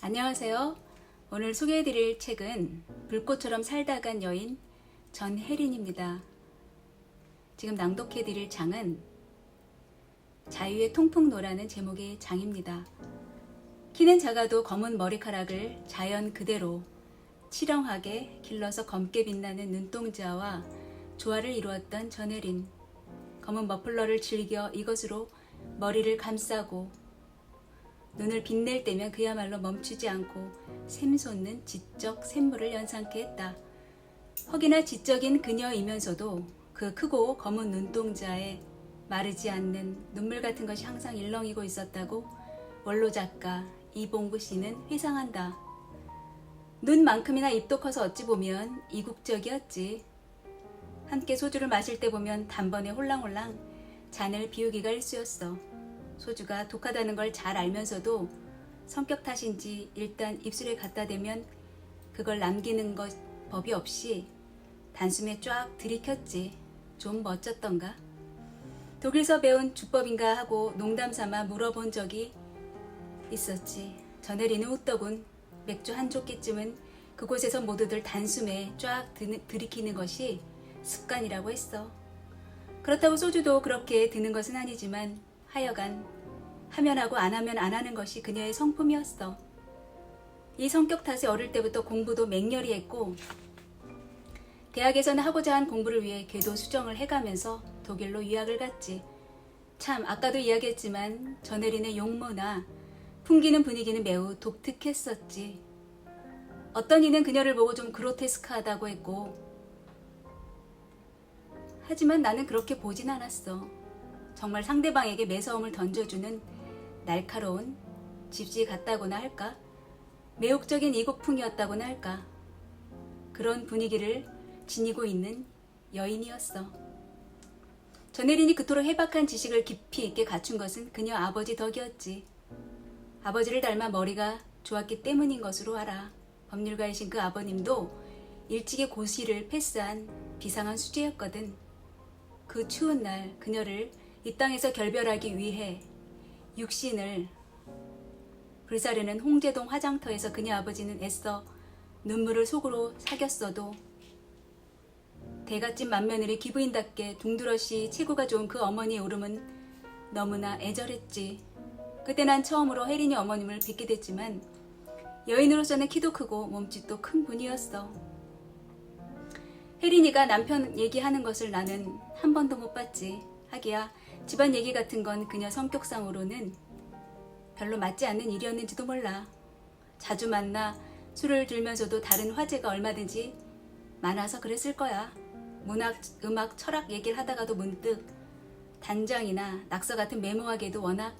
안녕하세요. 오늘 소개해드릴 책은 불꽃처럼 살다 간 여인 전혜린입니다. 지금 낭독해드릴 장은 자유의 통풍노라는 제목의 장입니다. 키는 작아도 검은 머리카락을 자연 그대로 치렁하게 길러서 검게 빛나는 눈동자와 조화를 이루었던 전혜린. 검은 머플러를 즐겨 이것으로 머리를 감싸고 눈을 빛낼 때면 그야말로 멈추지 않고 샘솟는 지적 샘물을 연상케 했다. 허기나 지적인 그녀이면서도 그 크고 검은 눈동자에 마르지 않는 눈물 같은 것이 항상 일렁이고 있었다고 원로 작가 이봉구 씨는 회상한다. 눈만큼이나 입도 커서 어찌 보면 이국적이었지. 함께 소주를 마실 때 보면 단번에 홀랑홀랑 잔을 비우기가 일쑤였어. 소주가 독하다는 걸 잘 알면서도 성격 탓인지 일단 입술에 갖다 대면 그걸 남기는 것 법이 없이 단숨에 쫙 들이켰지. 좀 멋졌던가? 독일서 배운 주법인가 하고 농담삼아 물어본 적이 있었지. 전혜리는 웃더군. 맥주 한 조끼쯤은 그곳에서 모두들 단숨에 쫙 들이키는 것이 습관이라고 했어. 그렇다고 소주도 그렇게 드는 것은 아니지만 하여간 하면 하고 안 하면 안 하는 것이 그녀의 성품이었어. 이 성격 탓에 어릴 때부터 공부도 맹렬히 했고 대학에서는 하고자 한 공부를 위해 궤도 수정을 해가면서 독일로 유학을 갔지. 참 아까도 이야기했지만 전혜린의 용모나 풍기는 분위기는 매우 독특했었지. 어떤 이는 그녀를 보고 좀 그로테스크하다고 했고 하지만 나는 그렇게 보진 않았어. 정말 상대방에게 매서움을 던져주는 날카로운 집시 같다고나 할까? 매혹적인 이국풍이었다고나 할까? 그런 분위기를 지니고 있는 여인이었어. 전혜린이 그토록 해박한 지식을 깊이 있게 갖춘 것은 그녀 아버지 덕이었지. 아버지를 닮아 머리가 좋았기 때문인 것으로 알아. 법률가이신 그 아버님도 일찍이 고시를 패스한 비상한 수재였거든. 그 추운 날 그녀를 이 땅에서 결별하기 위해 육신을 불사르는 홍제동 화장터에서 그녀 아버지는 애써 눈물을 속으로 사겼어도 대갓집 맏며느리 기부인답게 둥두러시 체구가 좋은 그 어머니의 울음은 너무나 애절했지. 그때 난 처음으로 혜린이 어머님을 뵙게 됐지만 여인으로서는 키도 크고 몸집도 큰 분이었어. 혜린이가 남편 얘기하는 것을 나는 한 번도 못 봤지. 하기야 집안 얘기 같은 건 그녀 성격상으로는 별로 맞지 않는 일이었는지도 몰라. 자주 만나 술을 들면서도 다른 화제가 얼마든지 많아서 그랬을 거야. 문학, 음악, 철학 얘기를 하다가도 문득 단장이나 낙서 같은 메모하기에도 워낙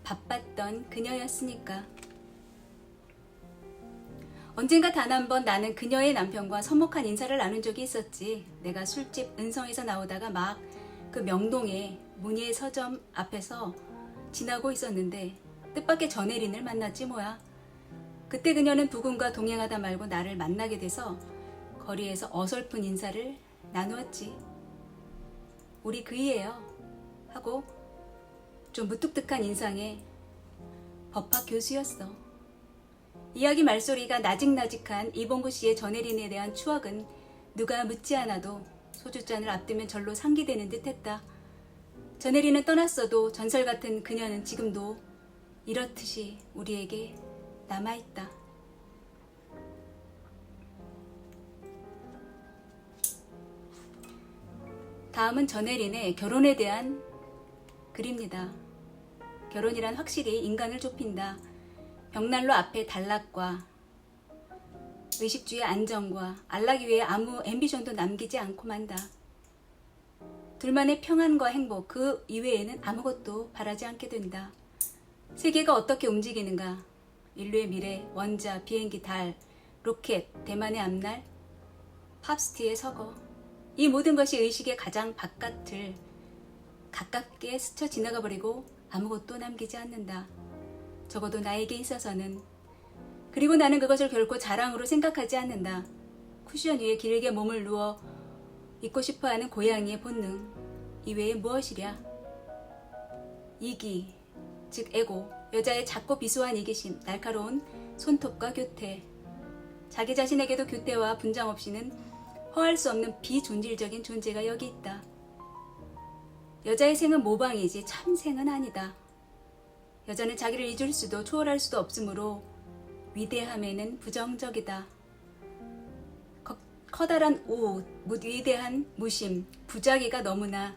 바빴던 그녀였으니까. 언젠가 단 한 번 나는 그녀의 남편과 서먹한 인사를 나눈 적이 있었지. 내가 술집 은성에서 나오다가 막 그 명동의 문예 서점 앞에서 지나고 있었는데 뜻밖의 전혜린을 만났지 뭐야. 그때 그녀는 부군과 동행하다 말고 나를 만나게 돼서 거리에서 어설픈 인사를 나누었지. 우리 그이예요 하고 좀 무뚝뚝한 인상의 법학 교수였어. 이야기 말소리가 나직나직한 이봉구 씨의 전혜린에 대한 추억은 누가 묻지 않아도 소주잔을 앞두면 절로 상기되는 듯 했다. 전혜린은 떠났어도 전설 같은 그녀는 지금도 이렇듯이 우리에게 남아있다. 다음은 전혜린의 결혼에 대한 글입니다. 결혼이란 확실히 인간을 좁힌다. 벽난로 앞에 단락과 의식주의 안정과 안락이 위해 아무 앰비션도 남기지 않고 만다. 둘만의 평안과 행복 그 이외에는 아무것도 바라지 않게 된다. 세계가 어떻게 움직이는가? 인류의 미래, 원자, 비행기, 달, 로켓, 대만의 앞날, 팝스티의 서거. 이 모든 것이 의식의 가장 바깥을 가깝게 스쳐 지나가 버리고 아무것도 남기지 않는다. 적어도 나에게 있어서는. 그리고 나는 그것을 결코 자랑으로 생각하지 않는다. 쿠션 위에 길게 몸을 누워 있고 싶어하는 고양이의 본능 이외에 무엇이랴? 이기, 즉 에고, 여자의 작고 비수한 이기심, 날카로운 손톱과 교태. 자기 자신에게도 교태와 분장 없이는 허할 수 없는 비존실적인 존재가 여기 있다. 여자의 생은 모방이지 참생은 아니다. 여자는 자기를 잊을 수도 초월할 수도 없으므로 위대함에는 부정적이다. 커다란 오, 위대한 무심, 부자기가 너무나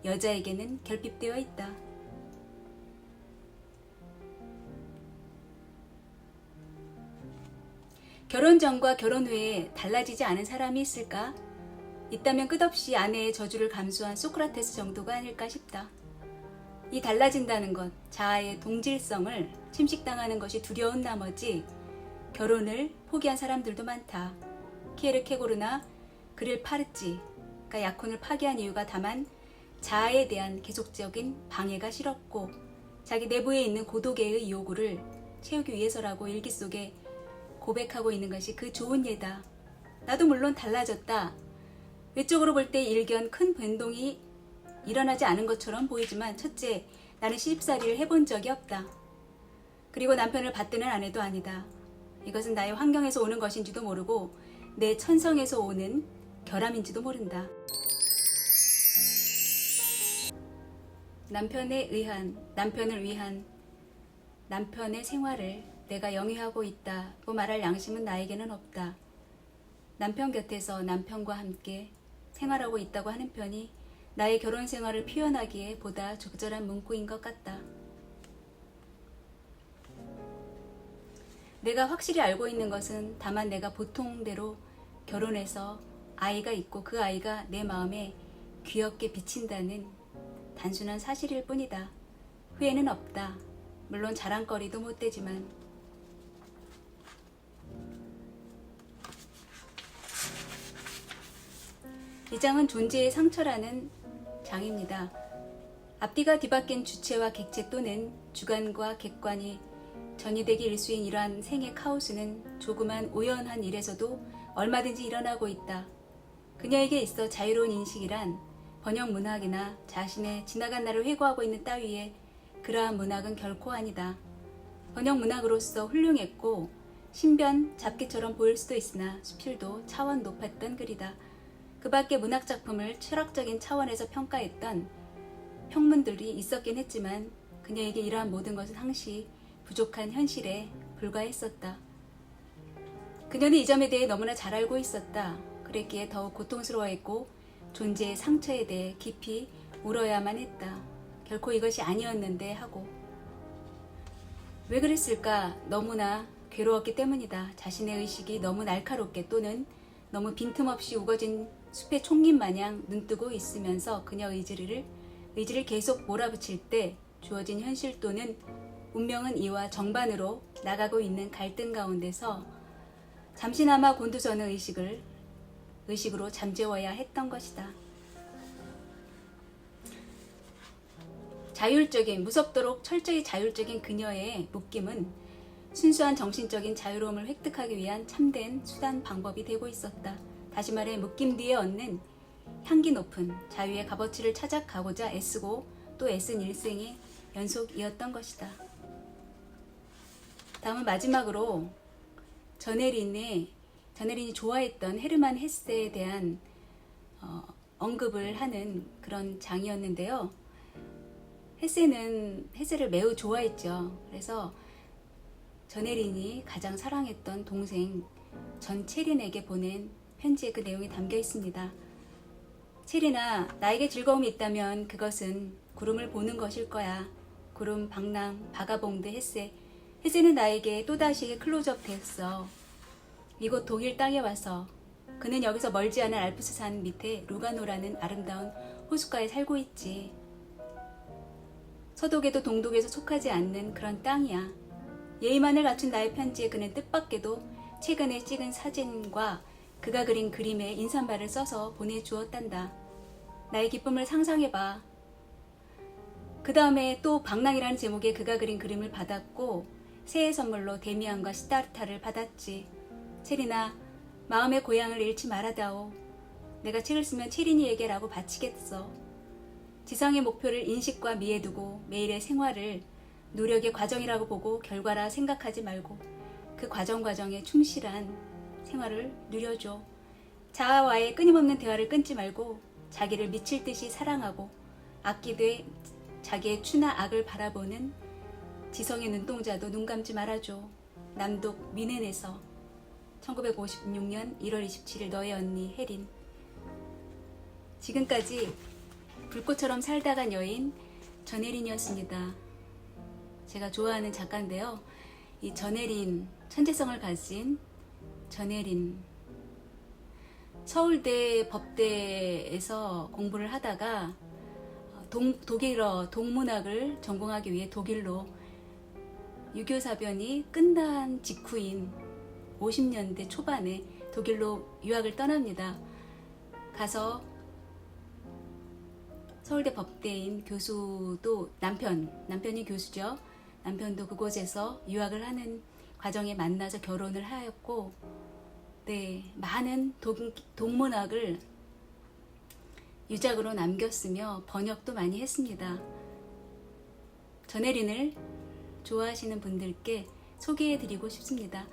여자에게는 결핍되어 있다. 결혼 전과 결혼 후에 달라지지 않은 사람이 있을까? 있다면 끝없이 아내의 저주를 감수한 소크라테스 정도가 아닐까 싶다. 이 달라진다는 것, 자아의 동질성을 침식당하는 것이 두려운 나머지 결혼을 포기한 사람들도 많다. 키에르케고르나 그릴 파르찌가 약혼을 파기한 이유가 다만 자아에 대한 계속적인 방해가 싫었고 자기 내부에 있는 고독의 요구를 채우기 위해서라고 일기 속에 고백하고 있는 것이 그 좋은 예다. 나도 물론 달라졌다. 외적으로 볼 때 일견 큰 변동이 일어나지 않은 것처럼 보이지만 첫째, 나는 시집살이를 해본 적이 없다. 그리고 남편을 받드는 아내도 아니다. 이것은 나의 환경에서 오는 것인지도 모르고 내 천성에서 오는 결함인지도 모른다. 남편을 위한 남편의 생활을 내가 영위하고 있다고 말할 양심은 나에게는 없다. 남편 곁에서 남편과 함께 생활하고 있다고 하는 편이 나의 결혼 생활을 표현하기에 보다 적절한 문구인 것 같다. 내가 확실히 알고 있는 것은 다만 내가 보통대로 결혼해서 아이가 있고 그 아이가 내 마음에 귀엽게 비친다는 단순한 사실일 뿐이다. 후회는 없다. 물론 자랑거리도 못 되지만. 이 장은 존재의 상처라는 장입니다. 앞뒤가 뒤바뀐 주체와 객체 또는 주관과 객관이 전이되기 일수인 이러한 생의 카오스는 조그만 우연한 일에서도 얼마든지 일어나고 있다. 그녀에게 있어 자유로운 인식이란 번역 문학이나 자신의 지나간 날을 회고하고 있는 따위의 그러한 문학은 결코 아니다. 번역 문학으로서 훌륭했고 신변 잡기처럼 보일 수도 있으나 수필도 차원 높았던 글이다. 그 밖에 문학작품을 철학적인 차원에서 평가했던 평문들이 있었긴 했지만 그녀에게 이러한 모든 것은 항시 부족한 현실에 불과했었다. 그녀는 이 점에 대해 너무나 잘 알고 있었다. 그랬기에 더욱 고통스러워했고 존재의 상처에 대해 깊이 울어야만 했다. 결코 이것이 아니었는데 하고. 왜 그랬을까? 너무나 괴로웠기 때문이다. 자신의 의식이 너무 날카롭게 또는 너무 빈틈없이 우거진 숲의 총림 마냥 눈뜨고 있으면서 그녀 의지를 계속 몰아붙일 때 주어진 현실 또는 운명은 이와 정반으로 나가고 있는 갈등 가운데서 잠시나마 곤두서는 의식으로 잠재워야 했던 것이다. 무섭도록 철저히 자율적인 그녀의 묶임은 순수한 정신적인 자유로움을 획득하기 위한 참된 수단 방법이 되고 있었다. 다시 말해 묶임 뒤에 얻는 향기 높은 자유의 값어치를 찾아가고자 애쓰고 또 애쓴 일생의 연속이었던 것이다. 다음은 마지막으로 전혜린이 좋아했던 헤르만 헤세에 대한 언급을 하는 그런 장이었는데요. 헤세를 매우 좋아했죠. 그래서 전혜린이 가장 사랑했던 동생 전채린에게 보낸 편지에 그 내용이 담겨 있습니다. 채린아, 나에게 즐거움이 있다면 그것은 구름을 보는 것일 거야. 구름, 방랑, 바가봉드, 헤세. 헤세는 나에게 또다시 클로즈업 됐어. 이곳 독일 땅에 와서 그는 여기서 멀지 않은 알프스 산 밑에 루가노라는 아름다운 호숫가에 살고 있지. 서독에도 동독에도 속하지 않는 그런 땅이야. 예의만을 갖춘 나의 편지에 그는 뜻밖에도 최근에 찍은 사진과 그가 그린 그림에 인사말을 써서 보내주었단다. 나의 기쁨을 상상해봐. 그 다음에 또 방랑이라는 제목의 그가 그린 그림을 받았고 새해 선물로 데미안과 시다르타를 받았지. 체리나, 마음의 고향을 잃지 말아다오. 내가 책을 쓰면 체린이에게라고 바치겠어. 지상의 목표를 인식과 미에 두고 매일의 생활을 노력의 과정이라고 보고 결과라 생각하지 말고 그 과정에 충실한 생활을 누려줘. 자아와의 끊임없는 대화를 끊지 말고 자기를 미칠 듯이 사랑하고 아끼되 자기의 추나 악을 바라보는 지성의 눈동자도 눈 감지 말아줘. 남독 미넨에서 1956년 1월 27일 너의 언니 혜린. 지금까지 불꽃처럼 살다간 여인 전혜린이었습니다. 제가 좋아하는 작가인데요. 이 전혜린, 천재성을 가진 전혜린, 서울대 법대에서 공부를 하다가 독일어 동문학을 전공하기 위해 독일로 유교 사변이 끝난 직후인 50년대 초반에 독일로 유학을 떠납니다. 가서 서울대 법대인 교수도 남편이 교수죠. 남편도 그곳에서 유학을 하는 과정에 만나서 결혼을 하였고, 네, 많은 동문학을 유작으로 남겼으며 번역도 많이 했습니다. 전혜린을 좋아하시는 분들께 소개해드리고 싶습니다.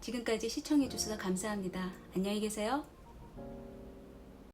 지금까지 시청해주셔서 감사합니다. 안녕히 계세요.